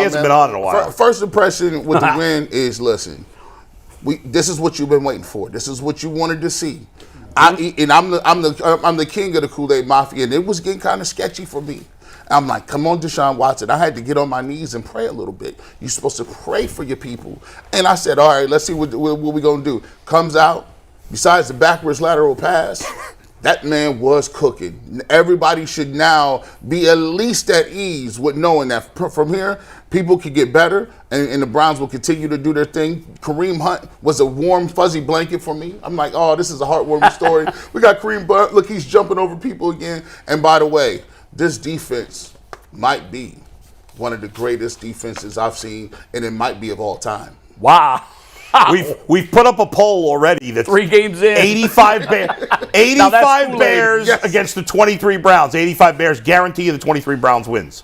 hasn't been on in a while. First impression with the win is, listen, this is what you've been waiting for. This is what you wanted to see. I'm the king of the Kool-Aid Mafia, and it was getting kind of sketchy for me. I'm like, come on, DeShaun Watson. I had to get on my knees and pray a little bit. You're supposed to pray for your people. And I said, all right, let's see what we're going to do. Comes out, besides the backwards lateral pass, that man was cooking. Everybody should now be at least at ease with knowing that from here, people can get better, and the Browns will continue to do their thing. Kareem Hunt was a warm, fuzzy blanket for me. I'm like, oh, this is a heartwarming story. We got Kareem Hunt. Look, he's jumping over people again. And by the way, this defense might be one of the greatest defenses I've seen, and it might be of all time. Wow. We've put up a poll already that's 3 games in. 85 Bears against the 23 Browns. 85 Bears guarantee the 23 Browns wins.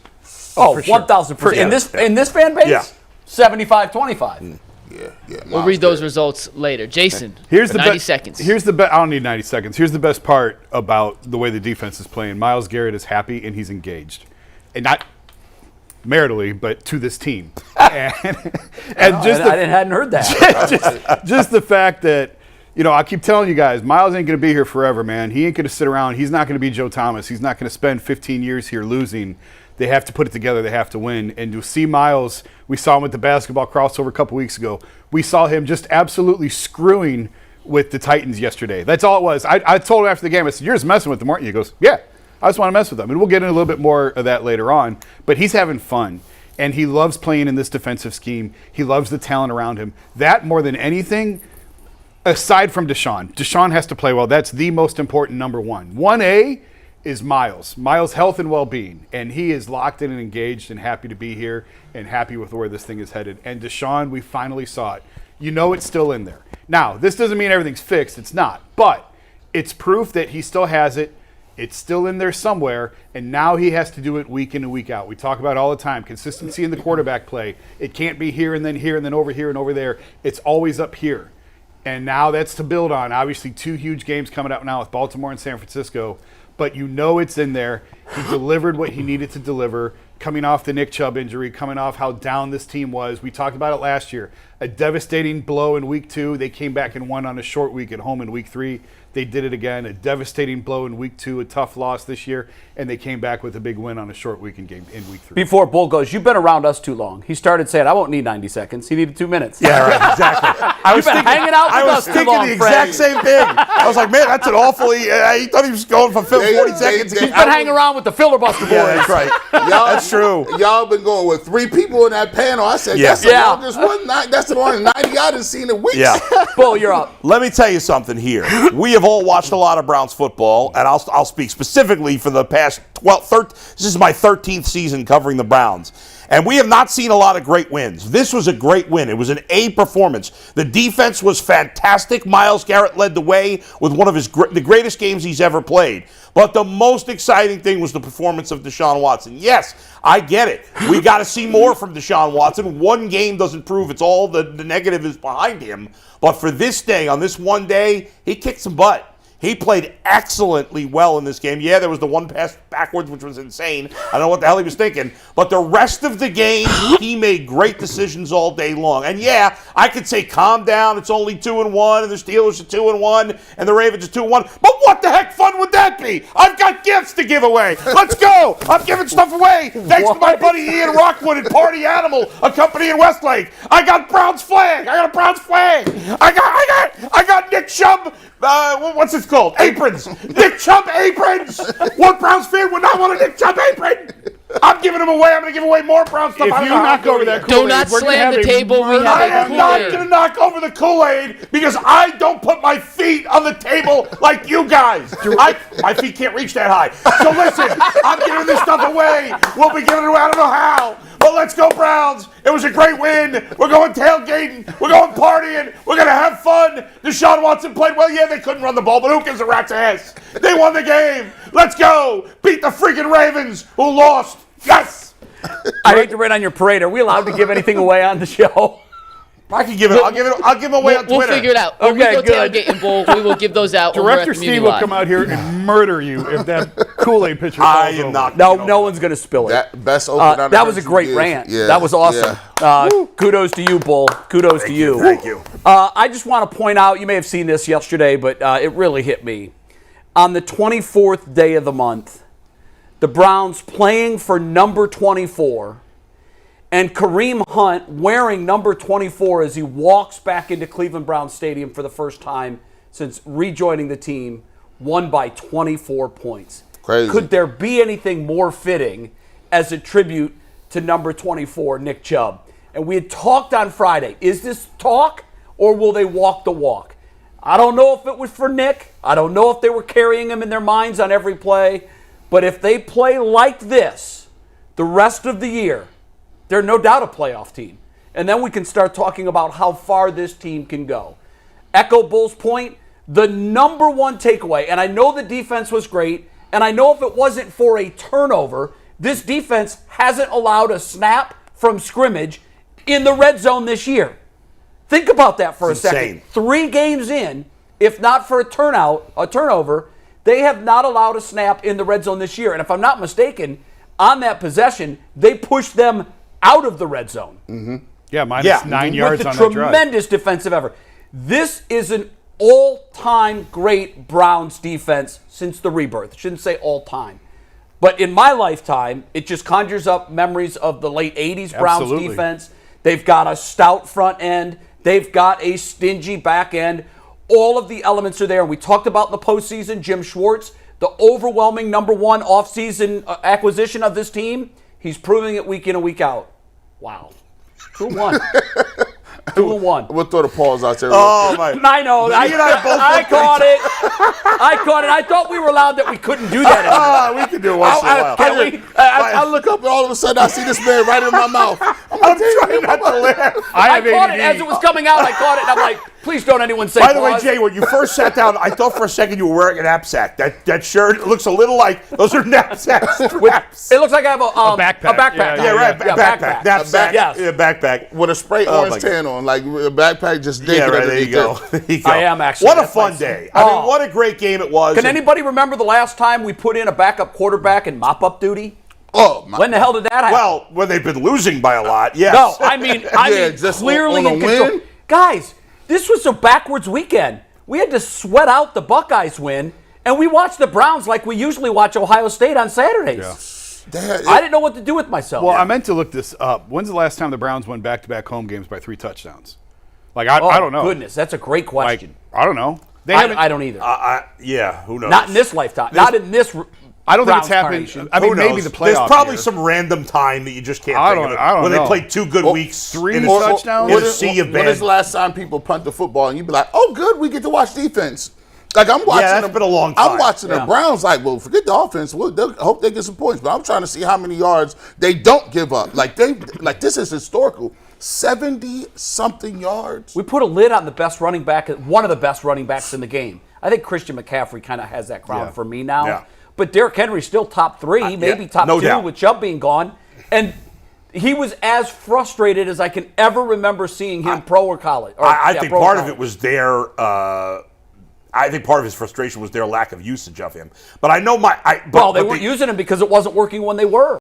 Oh, 1,000%. In this fan base? Yeah. 75-25. Yeah. We'll read those results later. Jason, here's the 90 seconds. Here's the I don't need 90 seconds. Here's the best part about the way the defense is playing. Myles Garrett is happy and he's engaged. And not maritally, but to this team. I hadn't heard that. just the fact that, I keep telling you guys, Myles ain't going to be here forever, man. He ain't going to sit around. He's not going to be Joe Thomas. He's not going to spend 15 years here losing. They have to put it together. They have to win. And to see Myles, we saw him with the basketball crossover a couple weeks ago. We saw him just absolutely screwing with the Titans yesterday. That's all it was. I told him after the game, I said, you're just messing with them, aren't you? He goes, yeah, I just want to mess with them. And we'll get into a little bit more of that later on. But he's having fun. And he loves playing in this defensive scheme. He loves the talent around him. That more than anything, aside from DeShaun has to play well. That's the most important number one. 1A is Myles' health and well-being, and he is locked in and engaged and happy to be here and happy with where this thing is headed. And DeShaun, we finally saw it. It's still in there. Now, this doesn't mean everything's fixed. It's not. But it's proof that he still has it. It's still in there somewhere, and now he has to do it week in and week out. We talk about it all the time, consistency in the quarterback play. It can't be here and then over here and over there. It's always up here. And now that's to build on. Obviously, 2 huge games coming up now with Baltimore and San Francisco. But it's in there. He delivered what he needed to deliver, coming off the Nick Chubb injury, coming off how down this team was. We talked about it last year. A devastating blow in week 2. They came back and won on a short week at home in week 3. They did it again. A devastating blow in week 2, a tough loss this year, and they came back with a big win on a short week in week 3. Before Bull goes, you've been around us too long. He started saying, I won't need 90 seconds. He needed 2 minutes. Yeah, right, exactly. You've been hanging out with us too long, I was thinking the exact same thing. I was like, man, that's an awfully, he thought he was going for 40 seconds. He's been hanging around with the filibuster boys. Yeah, that's right. That's true. Y'all been going with 3 people in that panel. I said, that's the longest one. That's the one 90 I done seen in weeks. Yeah. Bull, you're up. Let me tell you something here. We have all watched a lot of Browns football, and I'll speak specifically for the past 13. This is my 13th season covering the Browns. And we have not seen a lot of great wins. This was a great win. It was an A performance. The defense was fantastic. Myles Garrett led the way with one of the greatest games he's ever played. But the most exciting thing was the performance of DeShaun Watson. Yes, I get it. We got to see more from DeShaun Watson. One game doesn't prove it's all the negative is behind him. But for this day, on this one day, he kicked some butt. He played excellently well in this game. Yeah, there was the one pass backwards, which was insane. I don't know what the hell he was thinking. But the rest of the game, he made great decisions all day long. And yeah, I could say, calm down. It's only 2-1, and the Steelers are 2-1, and the Ravens are 2-1. But what the heck fun would that be? I've got gifts to give away. Let's go. I'm giving stuff away. Thanks to my buddy Ian Rockwood at Party Animal, a company in Westlake. I got Browns flag. I got a Browns flag. I got Nick Chubb. What's it called? Aprons. Nick Chubb aprons. What Browns fan would not want a Nick Chubb apron? I'm giving them away. I'm going to give away more Brown stuff. If you knock over that Do Kool-Aid, not slam the table. I am not going to knock over the Kool-Aid because I don't put my feet on the table like you guys. My feet can't reach that high. So listen, I'm giving this stuff away. We'll be giving it away. I don't know how. But let's go Browns. It was a great win. We're going tailgating. We're going partying. We're going to have fun. DeShaun Watson played well. Yeah, they couldn't run the ball, but who gives a rat's ass? They won the game. Let's go. Beat the freaking Ravens who lost. Yes. I hate to rain on your parade. Are we allowed to give anything away on the show? I can give it. I'll give them away on We'll Twitter. figure it out. When Okay, we go good. tailgating, we will give those out. over at Director Community Steve will Live. come out here and murder you if that Kool-Aid pitcher falls I am over. not. No one's going to spill it. That best open I've That ever was a great did. rant. Yeah, That was awesome. yeah. Kudos to you, Bull. Kudos to you. Thank you. I just want to point out, you may have seen this yesterday, but it really hit me. On the 24th day of the month, the Browns playing for number 24, and Kareem Hunt wearing number 24 as he walks back into Cleveland Browns Stadium for the first time since rejoining the team, won by 24 points. Crazy. Could there be anything more fitting as a tribute to number 24, Nick Chubb? And we had talked on Friday. Is this talk or will they walk the walk? I don't know if it was for Nick. I don't know if they were carrying him in their minds on every play. But if they play like this the rest of the year, they're no doubt a playoff team. And then we can start talking about how far this team can go. Echo Bull's point, the number one takeaway, and I know the defense was great, and I know if it wasn't for a turnover, this defense hasn't allowed a snap from scrimmage in the red zone this year. Think about that for a second. 3 games in, if not for a turnover, they have not allowed a snap in the red zone this year. And if I'm not mistaken, on that possession, they pushed them out of the red zone. Mm-hmm. Yeah, minus 9 yards with on a that drive. tremendous defensive effort. This is an all-time great Browns defense since the rebirth. I shouldn't say all-time. But in my lifetime, it just conjures up memories of the late 80s Browns Absolutely. defense. They've got a stout front end. They've got a stingy back end. All of the elements are there. And we talked about in the postseason, Jim Schwartz, the overwhelming number one offseason acquisition of this team. He's proving it week in and week out. Wow. 2-1. 2-1. I'm gonna throw the pause out there. Oh my! I know. I caught it. I caught it. I thought we were allowed that we couldn't do that anymore. We can do it once in a while. Can we? I look up and all of a sudden I see this man right in my mouth. I'm trying not to laugh. I have caught it ADD. as it was coming out. I caught it, and I'm like, please don't anyone say By the way, pause. Jay, when you first sat down, I thought for a second you were wearing a knapsack. That shirt looks a little like those are knapsacks. It looks like I have a backpack. A backpack. Yeah, Yeah, right. Yeah, Backpack. Knapsack. Yes. Yeah, backpack. With a spray Oh, my orange God. tan on, like a backpack just naked Yeah, right. There you underneath go. it. There you go. I am actually. What a That's fun my- day. I mean, what a great game it was. Can And- anybody remember the last time we put in a backup quarterback in mop-up duty? Oh my! When the hell did that happen? Well, when they've been losing by a lot, yes. No, I mean just clearly on a in control. win? Guys, this was a backwards weekend. We had to sweat out the Buckeyes win, and we watched the Browns like we usually watch Ohio State on Saturdays. I didn't know what to do with myself. Well, I meant to look this up. When's the last time the Browns won back-to-back home games by 3 touchdowns? Like, I don't know. Goodness, that's a great Like, question. I don't know. They I don't either. Yeah, who knows? Not in this lifetime. Not in this. I don't think Browns it's happened. carnation. I mean, Who maybe knows? the playoff There's probably year. some random time that you just can't I think don't- of. I don't when know. they played 2 good weeks. 3 in a- touchdowns? in a sea of When is bad. the last time people punt the football and you be like, "Oh, good, we get to watch defense"? Like I'm watching. that's been a long time. I'm watching the Yeah. Browns. Like, well, forget the offense. I hope they get some points, but I'm trying to see how many yards they don't give up. Like this is historical. 70-something yards. We put a lid on the best running back, one of the best running backs in the game. I think Christian McCaffrey kind of has that crown Yeah. for me now. Yeah. But Derrick Henry's still top 3, maybe top no 2 doubt. with Chubb being gone. And he was as frustrated as I can ever remember seeing him pro or college. I think part of it was their. I think part of his frustration was their lack of usage of him. But I know Well, they weren't using him because it wasn't working when they were.